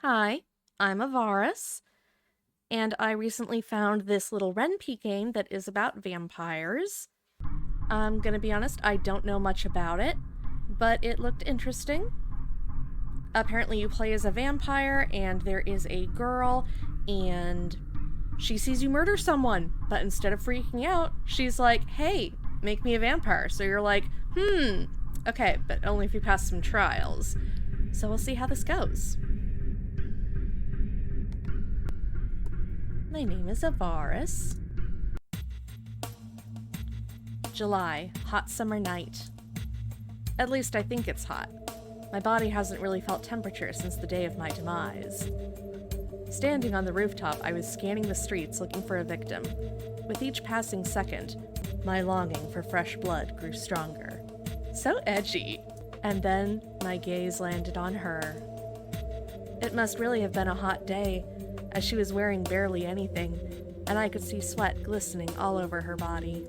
Hi, I'm Avaris, and I recently found this little Renpy game that is about vampires. I'm gonna be honest, I don't know much about it, but it looked interesting. Apparently, you play as a vampire, and there is a girl, and she sees you murder someone, but instead of freaking out, she's like, hey, make me a vampire. So you're like, okay, but only if you pass some trials. So we'll see how this goes. My name is Avaris. July, hot summer night. At least I think it's hot. My body hasn't really felt temperature since the day of my demise. Standing on the rooftop, I was scanning the streets looking for a victim. With each passing second, my longing for fresh blood grew stronger. So edgy. And then my gaze landed on her. It must really have been a hot day, as she was wearing barely anything, and I could see sweat glistening all over her body.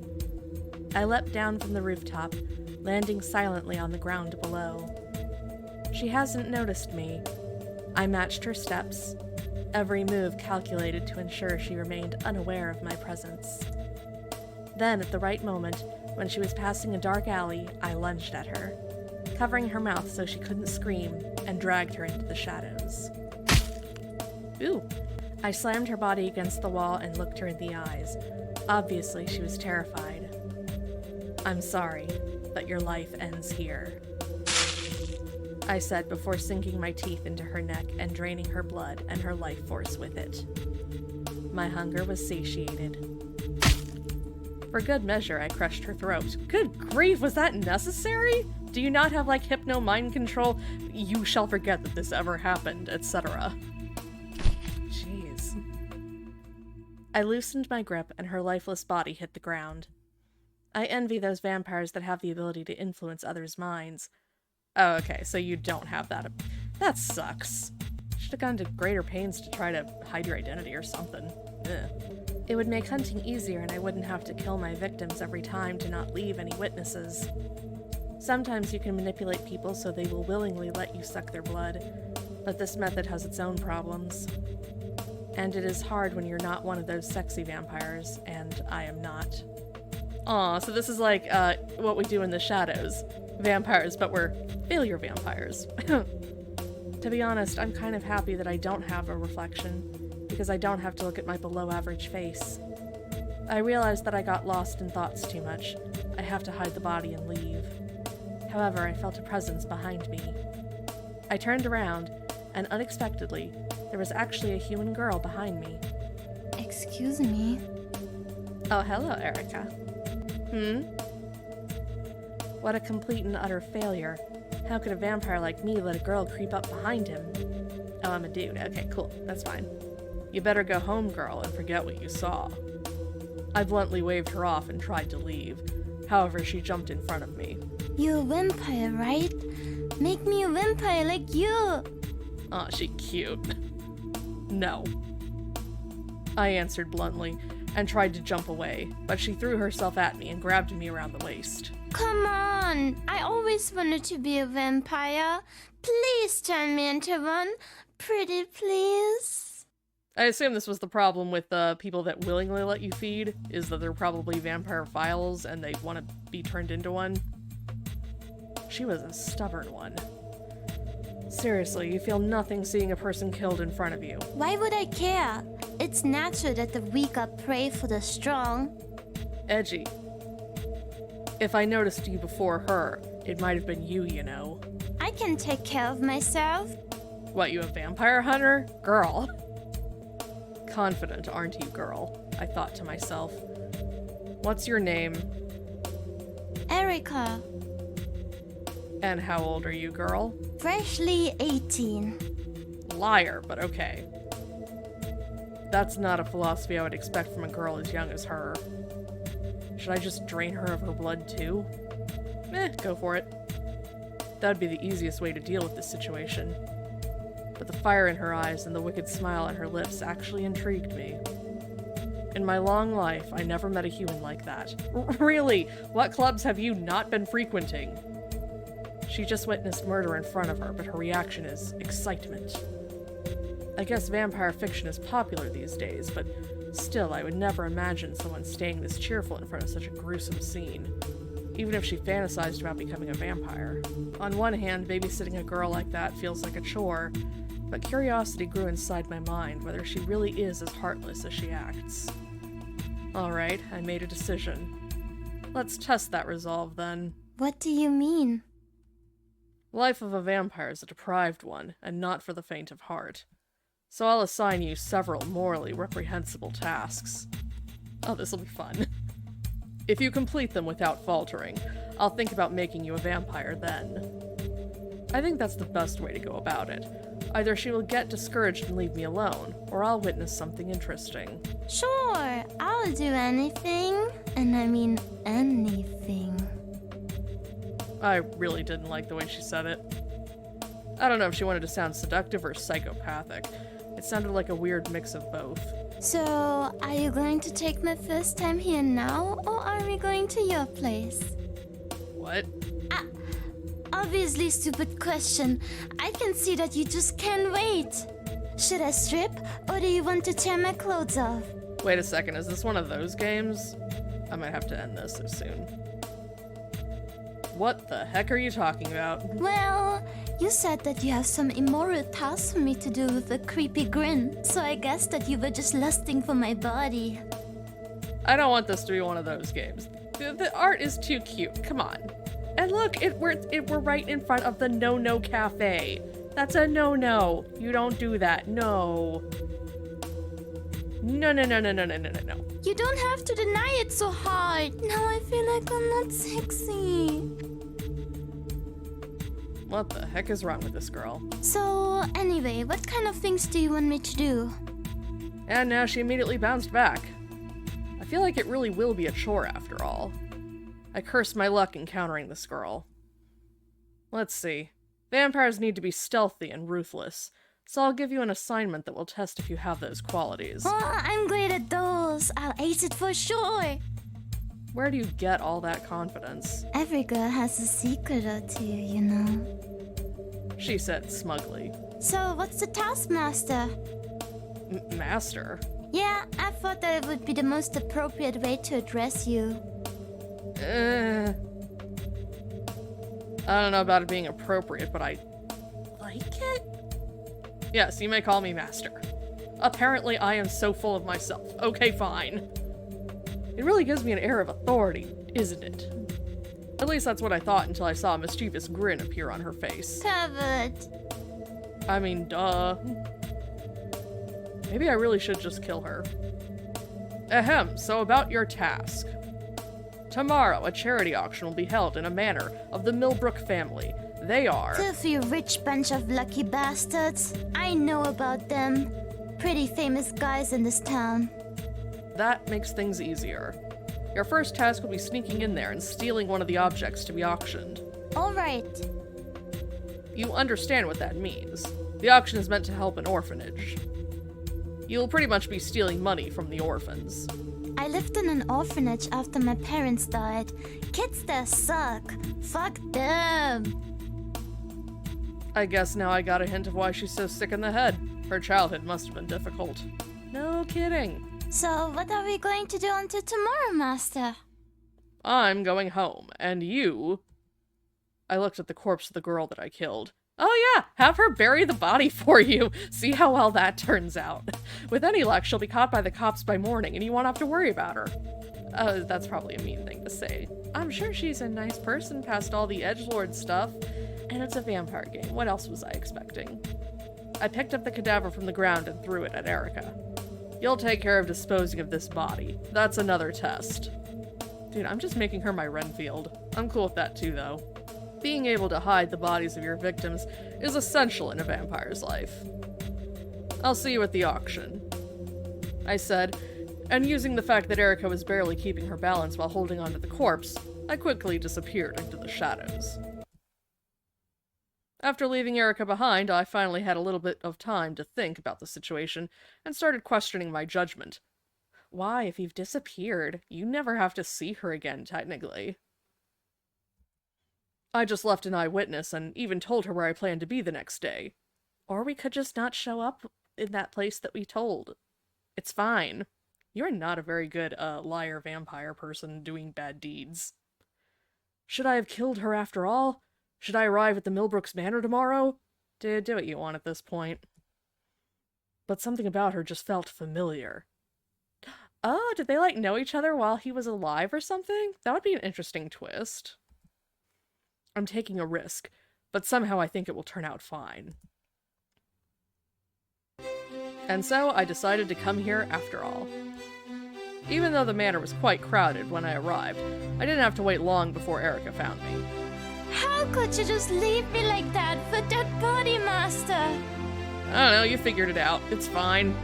I leapt down from the rooftop, landing silently on the ground below. She hasn't noticed me. I matched her steps, every move calculated to ensure she remained unaware of my presence. Then, at the right moment, when she was passing a dark alley, I lunged at her, covering her mouth so she couldn't scream, and dragged her into the shadows. Ooh. I slammed her body against the wall and looked her in the eyes. Obviously, she was terrified. I'm sorry, but your life ends here, I said before sinking my teeth into her neck and draining her blood and her life force with it. My hunger was satiated. For good measure, I crushed her throat. Good grief, was that necessary? Do you not have, hypno mind control? You shall forget that this ever happened, etc. Jeez. I loosened my grip and her lifeless body hit the ground. I envy those vampires that have the ability to influence others' minds. Oh, okay, so you don't have that. That sucks. Should have gone to greater pains to try to hide your identity or something. Ugh. It would make hunting easier and I wouldn't have to kill my victims every time to not leave any witnesses. Sometimes you can manipulate people so they will willingly let you suck their blood, but this method has its own problems. And it is hard when you're not one of those sexy vampires, and I am not. Aw, so this is like what we do in the shadows. Vampires, but we're failure vampires. To be honest, I'm kind of happy that I don't have a reflection, because I don't have to look at my below-average face. I realized that I got lost in thoughts too much. I have to hide the body and leave. However, I felt a presence behind me. I turned around, and unexpectedly, there was actually a human girl behind me. Excuse me. Oh, hello, Erica. What a complete and utter failure. How could a vampire like me let a girl creep up behind him? Oh, I'm a dude. Okay, cool. That's fine. You better go home, girl, and forget what you saw. I bluntly waved her off and tried to leave. However, she jumped in front of me. You're a vampire, right? Make me a vampire like you. Aw, she cute. No. I answered bluntly and tried to jump away, but she threw herself at me and grabbed me around the waist. Come on! I always wanted to be a vampire. Please turn me into one. Pretty please. I assume this was the problem with people that willingly let you feed, is that they're probably vampire files and they want to be turned into one. She was a stubborn one. Seriously, you feel nothing seeing a person killed in front of you. Why would I care? It's natural that the weak are prey for the strong. Edgy. If I noticed you before her, it might have been you, you know. I can take care of myself. What, you a vampire hunter? Girl. Confident, aren't you, girl? I thought to myself. What's your name? Erica. And how old are you, girl? Freshly 18. Liar, but okay. That's not a philosophy I would expect from a girl as young as her. Should I just drain her of her blood too? Go for it. That would be the easiest way to deal with this situation. But the fire in her eyes and the wicked smile on her lips actually intrigued me. In my long life, I never met a human like that. Really? What clubs have you not been frequenting? She just witnessed murder in front of her, but her reaction is excitement. I guess vampire fiction is popular these days, but still, I would never imagine someone staying this cheerful in front of such a gruesome scene, even if she fantasized about becoming a vampire. On one hand, babysitting a girl like that feels like a chore, but curiosity grew inside my mind whether she really is as heartless as she acts. Alright, I made a decision. Let's test that resolve then. What do you mean? Life of a vampire is a deprived one, and not for the faint of heart. So I'll assign you several morally reprehensible tasks. Oh, this'll be fun. If you complete them without faltering, I'll think about making you a vampire then. I think that's the best way to go about it. Either she will get discouraged and leave me alone, or I'll witness something interesting. Sure, I'll do anything. And I mean anything. I really didn't like the way she said it. I don't know if she wanted to sound seductive or psychopathic. It sounded like a weird mix of both. So, are you going to take my first time here now, or are we going to your place? What? Obviously stupid question. I can see that you just can't wait. Should I strip, or do you want to tear my clothes off? Wait a second, is this one of those games? I might have to end this so soon. What the heck are you talking about? Well, you said that you have some immoral tasks for me to do with a creepy grin, so I guess that you were just lusting for my body. I don't want this to be one of those games. The art is too cute, come on. And look, we're right in front of the No Cafe. That's a no-no. You don't do that, no. No. You don't have to deny it so hard. Now I feel like I'm not sexy. What the heck is wrong with this girl? So, anyway, what kind of things do you want me to do? And now she immediately bounced back. I feel like it really will be a chore after all. I cursed my luck encountering this girl. Let's see. Vampires need to be stealthy and ruthless, so I'll give you an assignment that will test if you have those qualities. Oh, I'm great at those. I'll ace it for sure. Where do you get all that confidence? Every girl has a secret or two, you know. She said smugly. So, what's the task, Master? Master? Yeah, I thought that it would be the most appropriate way to address you. I don't know about it being appropriate, but I like it? Yes, you may call me Master. Apparently I am so full of myself. Okay, fine. It really gives me an air of authority, isn't it? At least that's what I thought until I saw a mischievous grin appear on her face. Covered. I mean, duh. Maybe I really should just kill her. Ahem, so about your task. Tomorrow, a charity auction will be held in a manor of the Millbrook family. They are... Filthy rich bunch of lucky bastards. I know about them. Pretty famous guys in this town. That makes things easier. Your first task will be sneaking in there and stealing one of the objects to be auctioned. Alright. You understand what that means. The auction is meant to help an orphanage. You'll pretty much be stealing money from the orphans. I lived in an orphanage after my parents died. Kids there suck. Fuck them. I guess now I got a hint of why she's so sick in the head. Her childhood must have been difficult. No kidding. So, what are we going to do until tomorrow, Master? I'm going home, and you... I looked at the corpse of the girl that I killed. Oh yeah, have her bury the body for you. See how well that turns out. With any luck, she'll be caught by the cops by morning, and you won't have to worry about her. That's probably a mean thing to say. I'm sure she's a nice person past all the edgelord stuff. And it's a vampire game. What else was I expecting? I picked up the cadaver from the ground and threw it at Erica. You'll take care of disposing of this body. That's another test. Dude, I'm just making her my Renfield. I'm cool with that too, though. Being able to hide the bodies of your victims is essential in a vampire's life. I'll see you at the auction, I said, and using the fact that Erica was barely keeping her balance while holding onto the corpse, I quickly disappeared into the shadows. After leaving Erica behind, I finally had a little bit of time to think about the situation and started questioning my judgment. Why, if you've disappeared, you never have to see her again, technically. I just left an eyewitness and even told her where I planned to be the next day. Or we could just not show up in that place that we told. It's fine. You're not a very good, liar vampire person doing bad deeds. Should I have killed her after all? Should I arrive at the Millbrooks Manor tomorrow? Do what you want at this point. But something about her just felt familiar. Oh, did they, like, know each other while he was alive or something? That would be an interesting twist. I'm taking a risk, but somehow I think it will turn out fine. And so I decided to come here after all. Even though the manor was quite crowded when I arrived, I didn't have to wait long before Erica found me. How could you just leave me like that for dead body, Master? I don't know, you figured it out. It's fine.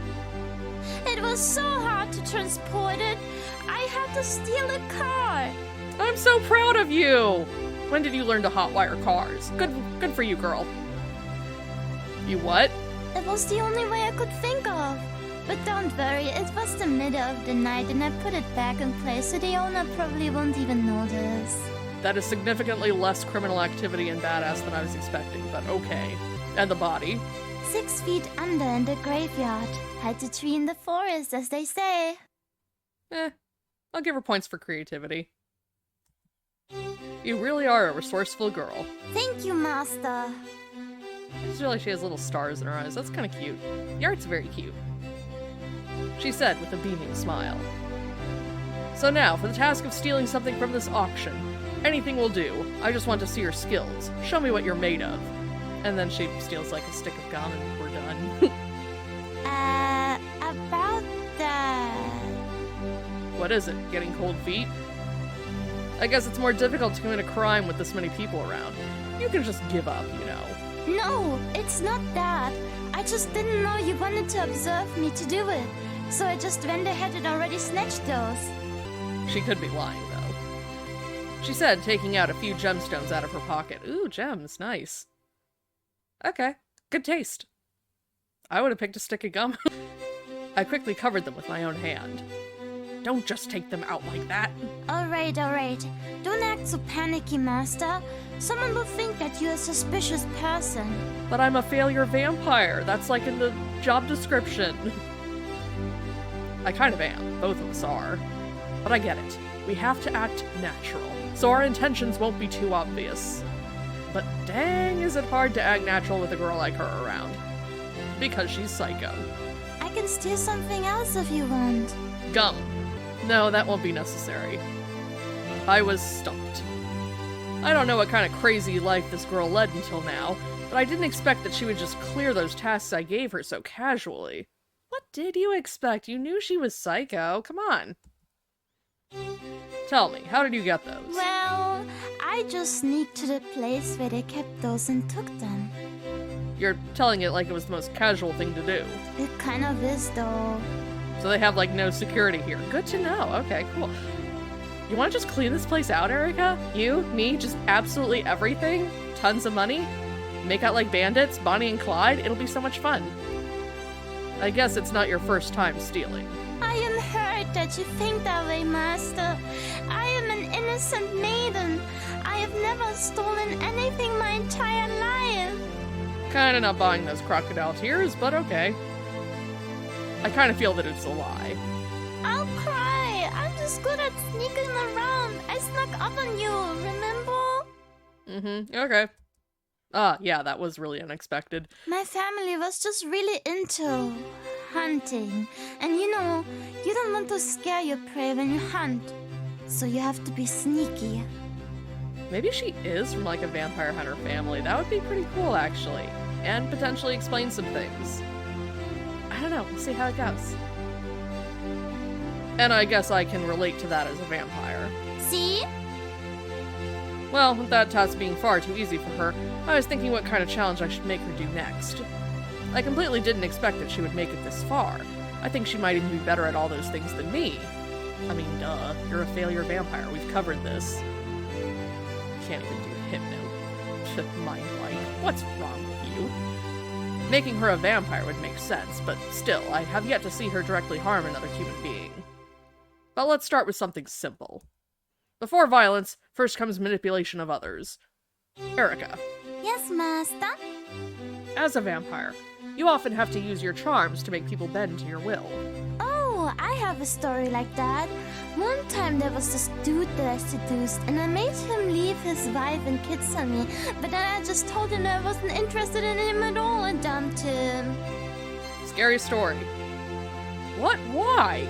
It was so hard to transport it. I had to steal a car. I'm so proud of you! When did you learn to hotwire cars? Good for you, girl. You what? It was the only way I could think of. But don't worry, it was the middle of the night and I put it back in place so the owner probably won't even notice. That is significantly less criminal activity and badass than I was expecting, but okay. And the body? 6 feet under in the graveyard. Hide the tree in the forest, as they say. I'll give her points for creativity. You really are a resourceful girl. Thank you, Master. I just realized she has little stars in her eyes. That's kind of cute. The art's very cute. She said with a beaming smile. So now, for the task of stealing something from this auction. Anything will do. I just want to see your skills. Show me what you're made of. And then she steals like a stick of gum and we're done. About that... What is it? Getting cold feet? I guess it's more difficult to commit a crime with this many people around. You can just give up, you know. No, it's not that. I just didn't know you wanted to observe me to do it. So I just went ahead and already snatched those. She could be lying, though. She said, taking out a few gemstones out of her pocket. Ooh, gems, nice. Okay, good taste. I would have picked a stick of gum. I quickly covered them with my own hand. Don't just take them out like that. Alright. Don't act so panicky, Master. Someone will think that you're a suspicious person. But I'm a failure vampire. That's like in the job description. I kind of am. Both of us are. But I get it. We have to act natural, so our intentions won't be too obvious. But dang, is it hard to act natural with a girl like her around. Because she's psycho. I can steal something else if you want. Gum. No, that won't be necessary. I was stumped. I don't know what kind of crazy life this girl led until now, but I didn't expect that she would just clear those tasks I gave her so casually. What did you expect? You knew she was psycho. Come on. Tell me, how did you get those? Well, I just sneaked to the place where they kept those and took them. You're telling it like it was the most casual thing to do. It kind of is, though. So they have, like, no security here. Good to know. Okay, cool. You want to just clean this place out, Erica? You, me, just absolutely everything? Tons of money? Make out like bandits, Bonnie and Clyde? It'll be so much fun. I guess it's not your first time stealing. I am hurt that you think that way, Master. I am an innocent maiden. I have never stolen anything my entire life. Kinda not buying those crocodile tears, but okay. I kind of feel that it's a lie. I'll cry. I'm just good at sneaking around. I snuck up on you, remember? Okay. Yeah, that was really unexpected. My family was just really into hunting. And you know, you don't want to scare your prey when you hunt. So you have to be sneaky. Maybe she is from, like, a vampire hunter family. That would be pretty cool, actually. And potentially explain some things. I don't know. We'll see how it goes. And I guess I can relate to that as a vampire. See? Well, with that task being far too easy for her, I was thinking what kind of challenge I should make her do next. I completely didn't expect that she would make it this far. I think she might even be better at all those things than me. I mean, duh. You're a failure vampire. We've covered this. Can't even do hypno. Mind wipe. What's wrong with you? Making her a vampire would make sense, but still, I have yet to see her directly harm another human being. But let's start with something simple. Before violence, first comes manipulation of others. Erica. Yes, Master. As a vampire, you often have to use your charms to make people bend to your will. Oh, I have a story like that. One time there was this dude that I seduced, and I made him leave his wife and kids on me, but then I just told him that I wasn't interested in him at all and dumped him. Scary story. What? Why?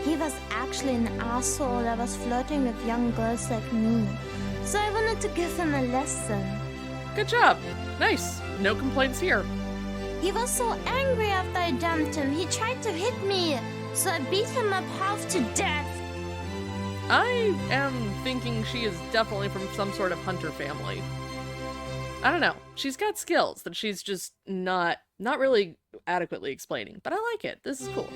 He was actually an asshole that was flirting with young girls like me. So I wanted to give him a lesson. Good job. Nice. No complaints here. He was so angry after I dumped him, he tried to hit me. So I beat him up half to death. I am thinking she is definitely from some sort of hunter family. I don't know. She's got skills that she's just not really adequately explaining, but I like it. This is cool.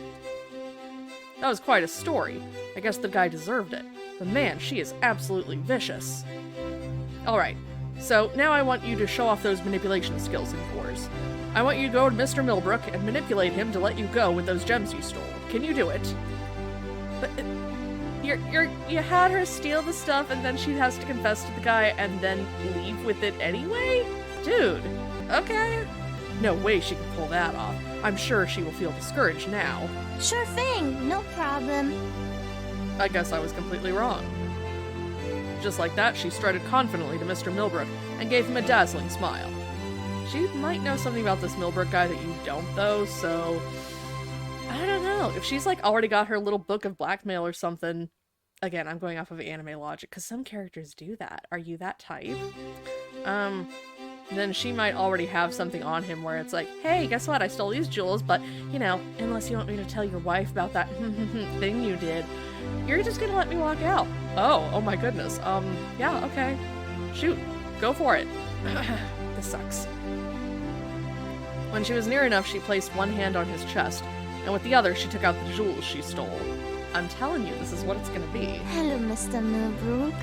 That was quite a story. I guess the guy deserved it. But man, she is absolutely vicious. Alright, so now I want you to show off those manipulation skills of yours. I want you to go to Mr. Millbrook and manipulate him to let you go with those gems you stole. Can you do it? But you had her steal the stuff and then she has to confess to the guy and then leave with it anyway? Dude, okay. No way she can pull that off. I'm sure she will feel discouraged now. Sure thing, no problem. I guess I was completely wrong. Just like that, she strutted confidently to Mr. Millbrook and gave him a dazzling smile. She might know something about this Millbrook guy that you don't, though, so... I don't know. If she's, like, already got her little book of blackmail or something... Again, I'm going off of anime logic, because some characters do that. Are you that type? Then she might already have something on him where it's like, hey, guess what? I stole these jewels, but, you know, unless you want me to tell your wife about that thing you did, you're just gonna let me walk out. Oh my goodness. Yeah, okay. Shoot. Go for it. This sucks. When she was near enough, she placed one hand on his chest, and with the other, she took out the jewels she stole. I'm telling you, this is what it's gonna be. Hello, Mr. Millbrook.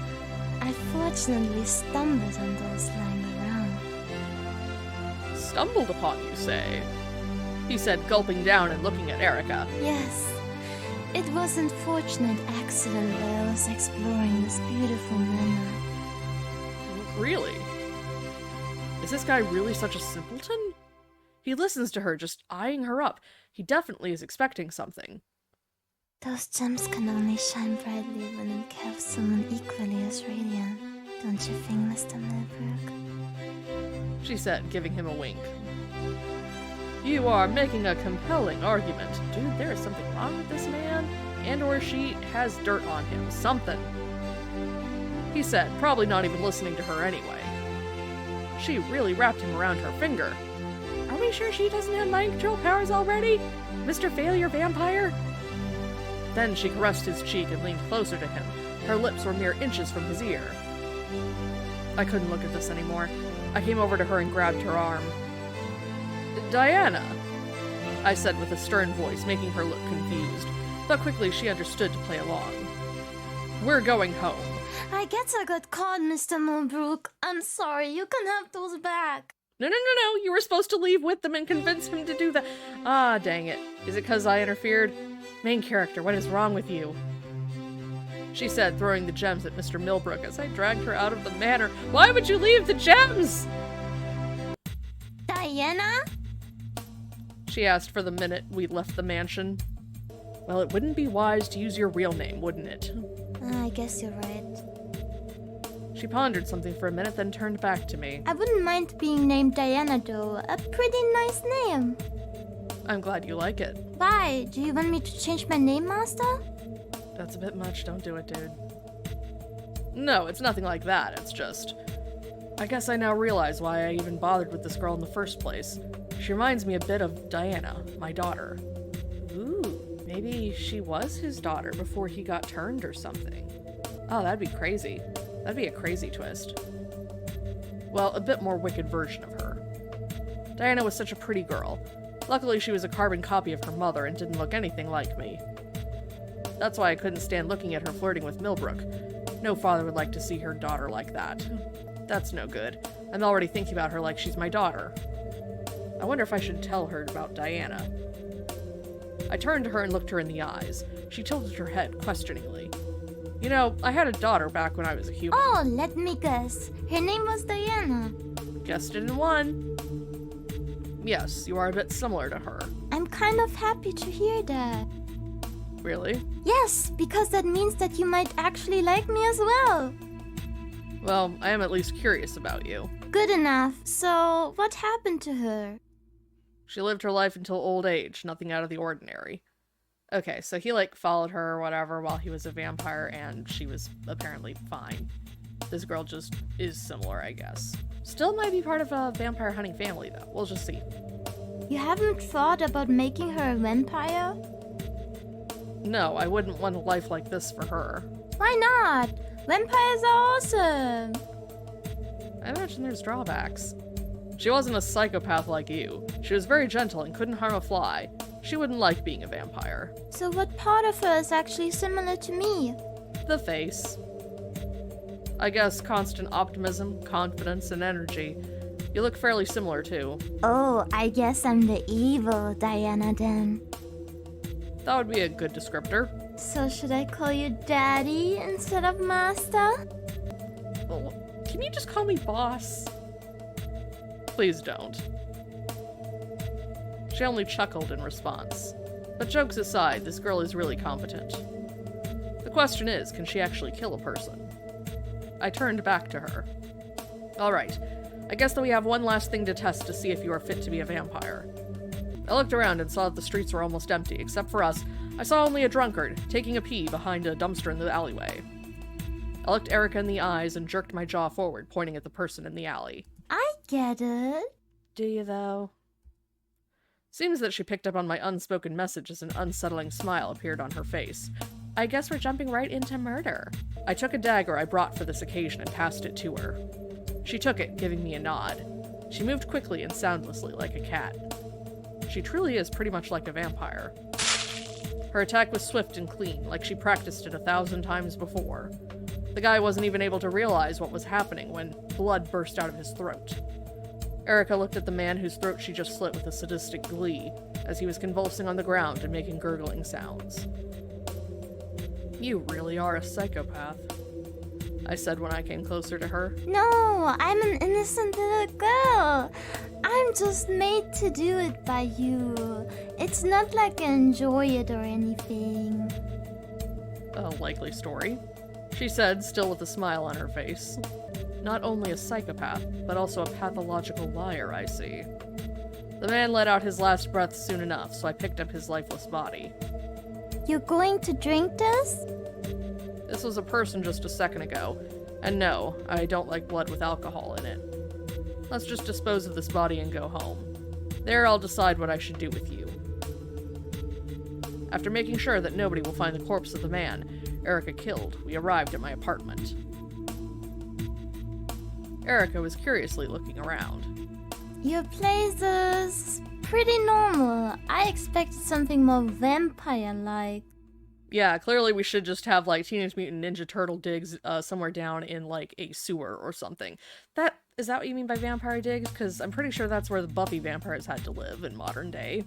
I fortunately stumbled on those lying around. Stumbled upon, you say? He said, gulping down and looking at Erica. Yes. It was an unfortunate accident while I was exploring this beautiful manor. Really? Is this guy really such a simpleton? He listens to her, just eyeing her up. He definitely is expecting something. Those gems can only shine brightly when encircle someone equally as radiant, don't you think, Mr. Millbrook? She said, giving him a wink. You are making a compelling argument. Dude, there is something wrong with this man, and or she has dirt on him. Something. He said, probably not even listening to her anyway. She really wrapped him around her finger. Are we sure she doesn't have mind control powers already? Mr. Failure Vampire? Then she caressed his cheek and leaned closer to him. Her lips were mere inches from his ear. I couldn't look at this anymore. I came over to her and grabbed her arm. Diana, I said with a stern voice, making her look confused. But quickly she understood to play along. We're going home. I guess I got caught, Mr. Millbrook. I'm sorry, you can have those back. No, you were supposed to leave with them and convince him to do that. Ah, dang it. Is it because I interfered? Main character, what is wrong with you? She said, throwing the gems at Mr. Millbrook as I dragged her out of the manor. Why would you leave the gems? Diana? She asked for the minute we left the mansion. Well, it wouldn't be wise to use your real name, wouldn't it? I guess you're right. She pondered something for a minute, then turned back to me. I wouldn't mind being named Diana, though. A pretty nice name. I'm glad you like it. Why? Do you want me to change my name, Master? That's a bit much. Don't do it, dude. No, it's nothing like that. It's just... I guess I now realize why I even bothered with this girl in the first place. She reminds me a bit of Diana, my daughter. Ooh, maybe she was his daughter before he got turned or something. Oh, that'd be crazy. That'd be a crazy twist. Well, a bit more wicked version of her. Diana was such a pretty girl. Luckily, she was a carbon copy of her mother and didn't look anything like me. That's why I couldn't stand looking at her flirting with Millbrook. No father would like to see her daughter like that. That's no good. I'm already thinking about her like she's my daughter. I wonder if I should tell her about Diana. I turned to her and looked her in the eyes. She tilted her head questioningly. You know, I had a daughter back when I was a human. Oh, let me guess. Her name was Diana. Guessed it in one. Yes, you are a bit similar to her. I'm kind of happy to hear that. Really? Yes, because that means that you might actually like me as well. Well, I am at least curious about you. Good enough. So, what happened to her? She lived her life until old age, nothing out of the ordinary. Okay, so he, followed her or whatever while he was a vampire, and she was apparently fine. This girl just is similar, I guess. Still might be part of a vampire hunting family, though. We'll just see. You haven't thought about making her a vampire? No, I wouldn't want a life like this for her. Why not? Vampires are awesome! I imagine there's drawbacks. She wasn't a psychopath like you. She was very gentle and couldn't harm a fly. She wouldn't like being a vampire. So what part of her is actually similar to me? The face. I guess constant optimism, confidence, and energy. You look fairly similar, too. Oh, I guess I'm the evil Diana then. That would be a good descriptor. So should I call you Daddy instead of Master? Oh, can you just call me boss? Please don't. She only chuckled in response. But jokes aside, this girl is really competent. The question is, can she actually kill a person? I turned back to her. Alright, I guess that we have one last thing to test to see if you are fit to be a vampire. I looked around and saw that the streets were almost empty, except for us. I saw only a drunkard, taking a pee behind a dumpster in the alleyway. I looked Erica in the eyes and jerked my jaw forward, pointing at the person in the alley. I get it. Do you, though? Seems that she picked up on my unspoken message as an unsettling smile appeared on her face. I guess we're jumping right into murder. I took a dagger I brought for this occasion and passed it to her. She took it, giving me a nod. She moved quickly and soundlessly like a cat. She truly is pretty much like a vampire. Her attack was swift and clean, like she practiced it 1,000 times before. The guy wasn't even able to realize what was happening when blood burst out of his throat. Erica looked at the man whose throat she just slit with a sadistic glee, as he was convulsing on the ground and making gurgling sounds. You really are a psychopath, I said when I came closer to her. No, I'm an innocent little girl. I'm just made to do it by you. It's not like I enjoy it or anything. A likely story, she said, still with a smile on her face. Not only a psychopath, but also a pathological liar, I see. The man let out his last breath soon enough, so I picked up his lifeless body. You're going to drink this? This was a person just a second ago, and no, I don't like blood with alcohol in it. Let's just dispose of this body and go home. There I'll decide what I should do with you. After making sure that nobody will find the corpse of the man Erica killed, we arrived at my apartment. Erica was curiously looking around. Your place is pretty normal. I expected something more vampire-like. Yeah, clearly we should just have, Teenage Mutant Ninja Turtle digs somewhere down in, a sewer or something. Is that what you mean by vampire digs? Because I'm pretty sure that's where the Buffy vampires had to live in modern day.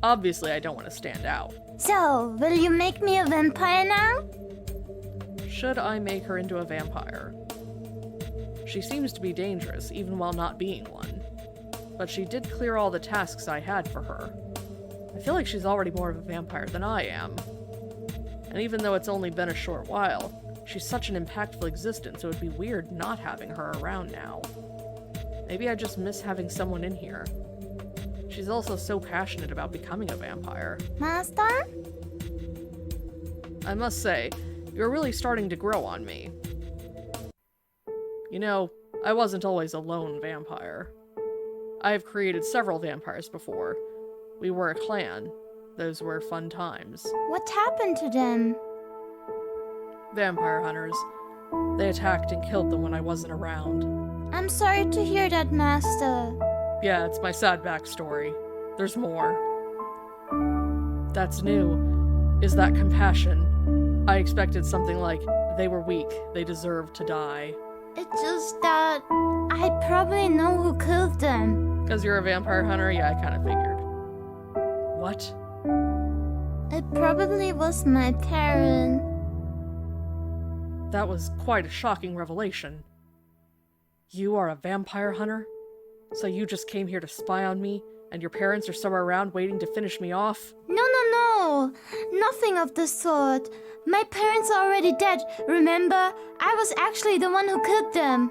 Obviously, I don't want to stand out. So, will you make me a vampire now? Should I make her into a vampire? She seems to be dangerous, even while not being one. But she did clear all the tasks I had for her. I feel like she's already more of a vampire than I am. And even though it's only been a short while, she's such an impactful existence, it would be weird not having her around now. Maybe I just miss having someone in here. She's also so passionate about becoming a vampire. Master? I must say, you're really starting to grow on me. You know, I wasn't always a lone vampire. I have created several vampires before. We were a clan. Those were fun times. What happened to them? Vampire hunters. They attacked and killed them when I wasn't around. I'm sorry to hear that, Master. Yeah, it's my sad backstory. There's more. That's new. Is that compassion? I expected something like, they were weak, they deserved to die. It's just that I probably know who killed them. Because you're a vampire hunter? Yeah, I kind of figured. What? It probably was my parent. That was quite a shocking revelation. You are a vampire hunter? So you just came here to spy on me, and your parents are somewhere around waiting to finish me off? No. Nothing of the sort. My parents are already dead, remember? I was actually the one who killed them.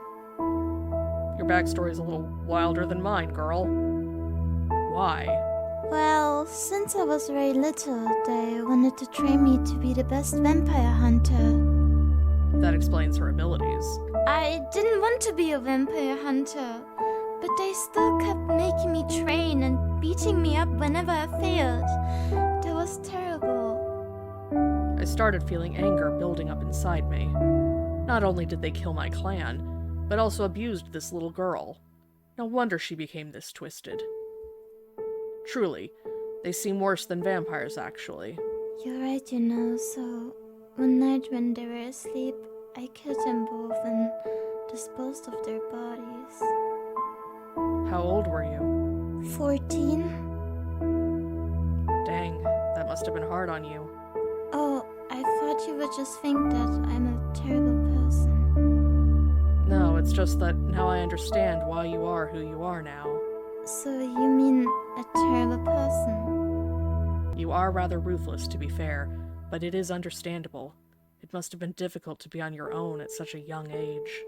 Your backstory's a little wilder than mine, girl. Why? Well, since I was very little, they wanted to train me to be the best vampire hunter. That explains her abilities. I didn't want to be a vampire hunter, but they still kept making me train and beating me up whenever I failed. That was terrible. I started feeling anger building up inside me. Not only did they kill my clan, but also abused this little girl. No wonder she became this twisted. Truly, they seem worse than vampires, actually. You're right, so one night when they were asleep, I killed them both and disposed of their bodies. How old were you? 14? Dang, that must have been hard on you. Oh, I thought you would just think that I'm a terrible person. No, it's just that now I understand why you are who you are now. So you mean a terrible person? You are rather ruthless, to be fair, but it is understandable. It must have been difficult to be on your own at such a young age.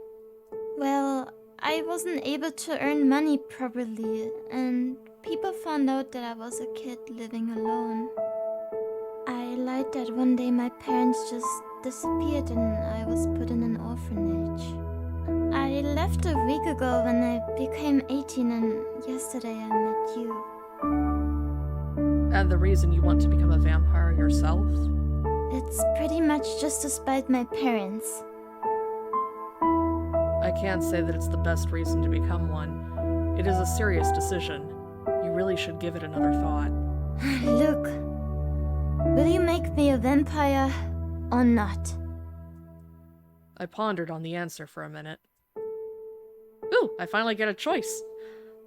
Well, I wasn't able to earn money properly, and people found out that I was a kid living alone. I lied that one day my parents just disappeared and I was put in an orphanage. I left a week ago when I became 18, and yesterday I met you. And the reason you want to become a vampire yourself? It's pretty much just to spite my parents. I can't say that it's the best reason to become one. It is a serious decision. You really should give it another thought. Look, will you make me a vampire or not? I pondered on the answer for a minute. Ooh, I finally get a choice.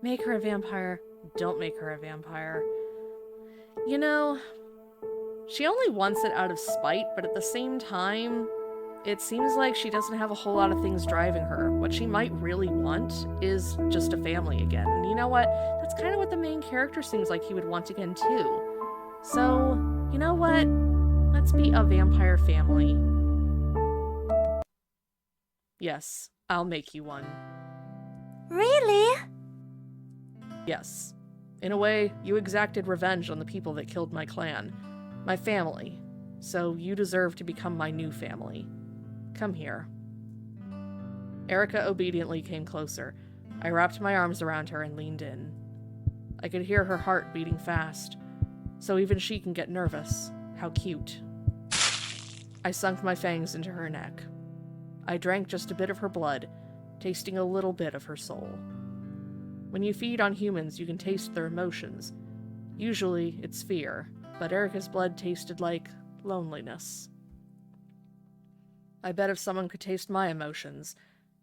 Make her a vampire. Don't make her a vampire. You know, she only wants it out of spite, but at the same time, it seems like she doesn't have a whole lot of things driving her. What she might really want is just a family again. And you know what? That's kind of what the main character seems like he would want again too. So, you know what? Let's be a vampire family. Yes, I'll make you one. Really? Yes. In a way, you exacted revenge on the people that killed my clan. My family. So you deserve to become my new family. Come here. Erica obediently came closer. I wrapped my arms around her and leaned in. I could hear her heart beating fast. So even she can get nervous. How cute. I sunk my fangs into her neck. I drank just a bit of her blood, tasting a little bit of her soul. When you feed on humans, you can taste their emotions. Usually, it's fear, but Erica's blood tasted like loneliness. I bet if someone could taste my emotions,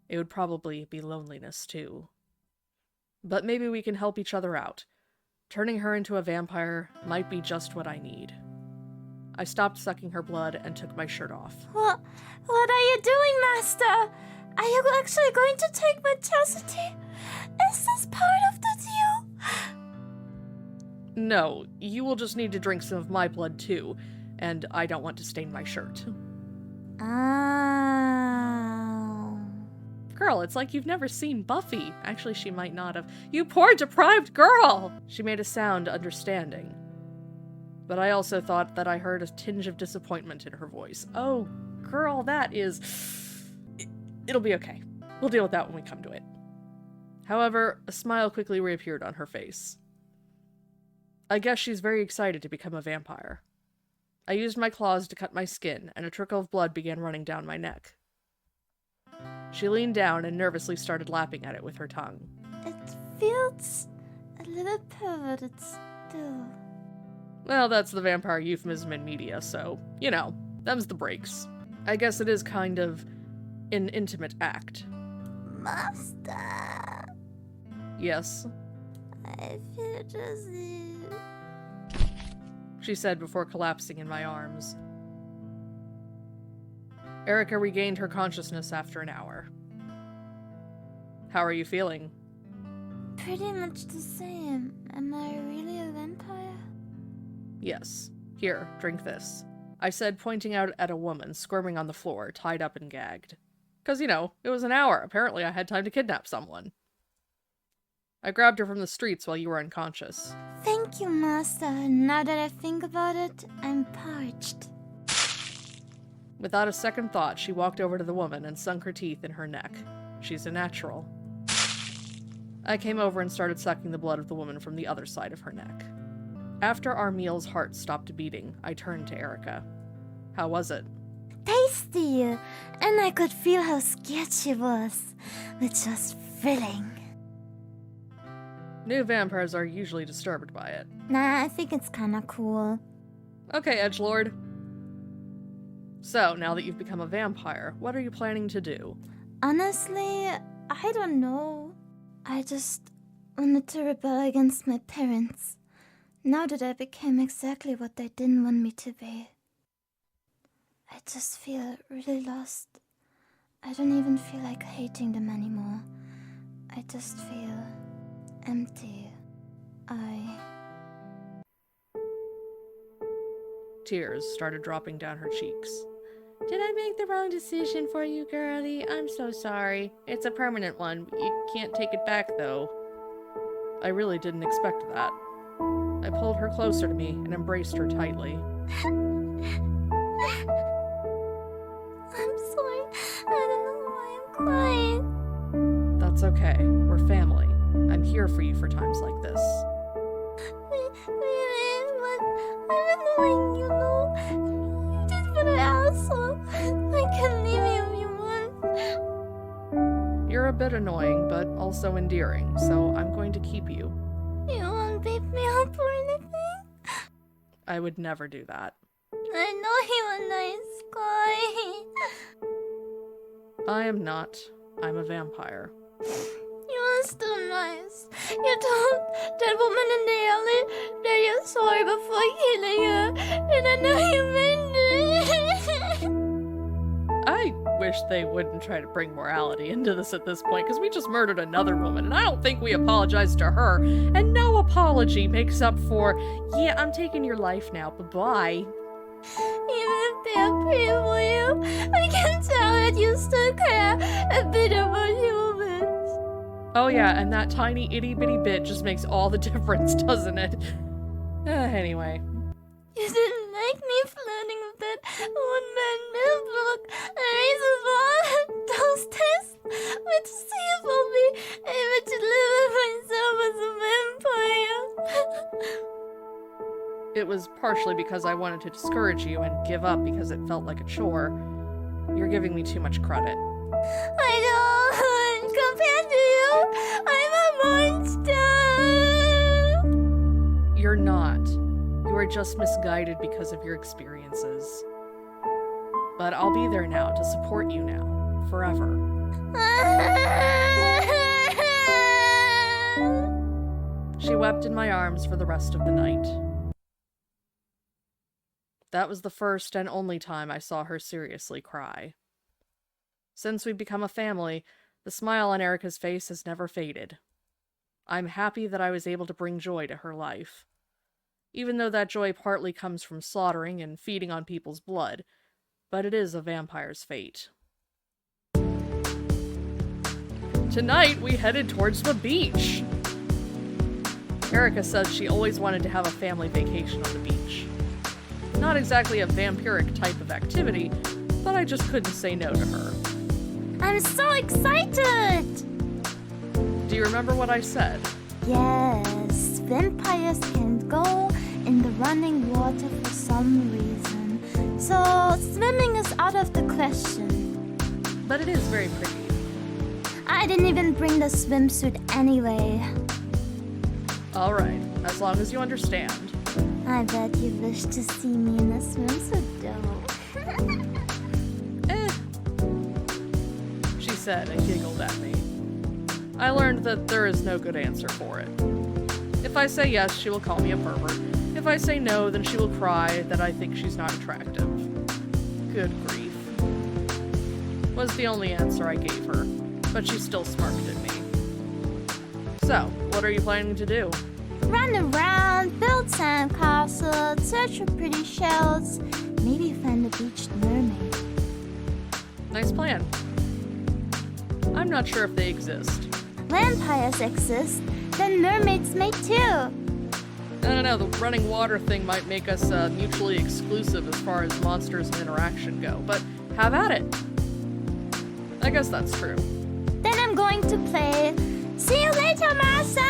it would probably be loneliness too. But maybe we can help each other out. Turning her into a vampire might be just what I need. I stopped sucking her blood and took my shirt off. What are you doing, Master? Are you actually going to take my chastity? Is this part of the deal? No, you will just need to drink some of my blood too, and I don't want to stain my shirt. Oh. Girl, it's like you've never seen Buffy. Actually, she might not have. You poor deprived girl! She made a sound understanding. But I also thought that I heard a tinge of disappointment in her voice. Oh, girl, that is... It'll be okay. We'll deal with that when we come to it. However, a smile quickly reappeared on her face. I guess she's very excited to become a vampire. I used my claws to cut my skin, and a trickle of blood began running down my neck. She leaned down and nervously started lapping at it with her tongue. It feels a little perverted still. Well, that's the vampire euphemism in media, so, you know, them's the breaks. I guess it is kind of an intimate act. Master. Yes, I feel dizzy. she said before collapsing in my arms. Erica regained her consciousness after an hour. How are you feeling? pretty much the same. Am I really a vampire? Yes. Here, drink this. I said, pointing out at a woman squirming on the floor, tied up and gagged. 'Cause, it was an hour. Apparently I had time to kidnap someone. I grabbed her from the streets while you were unconscious. Thank you, Master. Now that I think about it, I'm parched. Without a second thought, she walked over to the woman and sunk her teeth in her neck. She's a natural. I came over and started sucking the blood of the woman from the other side of her neck. After our meal's heart stopped beating, I turned to Erica. How was it? Tasty! And I could feel how scared she was, which was thrilling. New vampires are usually disturbed by it. Nah, I think it's kinda cool. Okay, edgelord. So, now that you've become a vampire, what are you planning to do? Honestly, I don't know. I just wanted to rebel against my parents. Now that I became exactly what they didn't want me to be. I just feel really lost. I don't even feel like hating them anymore. I just feel empty. Tears started dropping down her cheeks. Did I make the wrong decision for you, girlie? I'm so sorry. It's a permanent one. You can't take it back, though. I really didn't expect that. I pulled her closer to me and embraced her tightly. I'm sorry. I don't know why I'm crying. That's okay. We're family. I'm here for you for times like this. Really, but I'm annoying, you know. You did what I asked for. I can leave you if you want. You're a bit annoying, but also endearing, so I'm going to keep you. You won't beat me up or anything? I would never do that. I know you're a nice guy. I am not. I'm a vampire. You are still nice. You told that woman in the alley that you're sorry before killing her, and I know you meant it. I wish they wouldn't try to bring morality into this at this point, because we just murdered another woman, and I don't think we apologized to her, and no apology makes up for, yeah, I'm taking your life now, bye-bye. Even if they're pretty for you, I can tell that you still care a bit about humans. Oh yeah, and that tiny itty-bitty bit just makes all the difference, doesn't it? Anyway. You didn't like me flirting with that one-man milk block. The reason why those tests were to see if I'll be able to live with myself as a vampire. It was partially because I wanted to discourage you and give up because it felt like a chore. You're giving me too much credit. I don't. Compared to you, I'm a monster. You're not. You are just misguided because of your experiences. But I'll be there now to support you now, forever. She wept in my arms for the rest of the night. That was the first and only time I saw her seriously cry. Since we've become a family, the smile on Erica's face has never faded. I'm happy that I was able to bring joy to her life. Even though that joy partly comes from slaughtering and feeding on people's blood, but it is a vampire's fate. Tonight, we headed towards the beach. Erica says she always wanted to have a family vacation on the beach. Not exactly a vampiric type of activity, but I just couldn't say no to her. I'm so excited! Do you remember what I said? Yes, vampires can't go in the running water for some reason. So swimming is out of the question. But it is very pretty. I didn't even bring the swimsuit anyway. Alright, as long as you understand. I bet you wish to see me in a swimsuit though. She said and giggled at me. I learned that there is no good answer for it. If I say yes, she will call me a pervert. If I say no, then she will cry that I think she's not attractive. Good grief. Was the only answer I gave her, but she still smirked at me. So, what are you planning to do? Run around, build sandcastles, search for pretty shells, maybe find a beached mermaid. Nice plan. I'm not sure if they exist. Vampires exist, then mermaids may too. I don't know, the running water thing might make us mutually exclusive as far as monsters and interaction go, but have at it. I guess that's true. Then I'm going to play. See you later, Martha!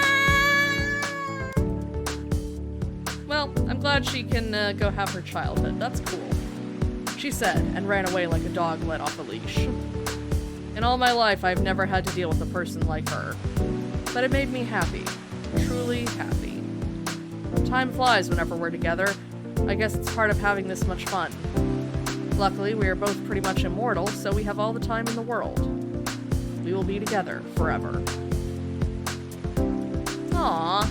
Well, I'm glad she can go have her childhood. That's cool. She said, and ran away like a dog let off a leash. In all my life, I've never had to deal with a person like her. But it made me happy. Truly happy. Time flies whenever we're together. I guess it's part of having this much fun. Luckily, we are both pretty much immortal, so we have all the time in the world. We will be together forever. Aww.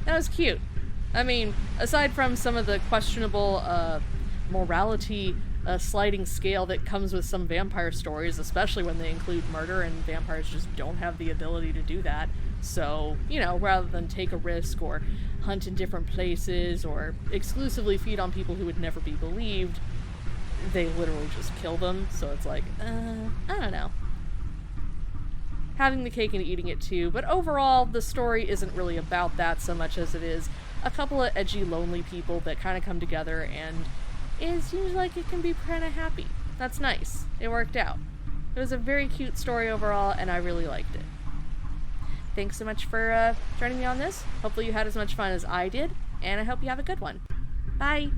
That was cute. I mean, aside from some of the questionable morality sliding scale that comes with some vampire stories, especially when they include murder, and vampires just don't have the ability to do that. So, you know, rather than take a risk or hunt in different places or exclusively feed on people who would never be believed, they literally just kill them. So it's like, I don't know. Having the cake and eating it too, but overall, the story isn't really about that so much as it is a couple of edgy, lonely people that kind of come together, and it seems like it can be kind of happy. That's nice. It worked out. It was a very cute story overall, and I really liked it. Thanks so much for joining me on this. Hopefully you had as much fun as I did, and I hope you have a good one. Bye!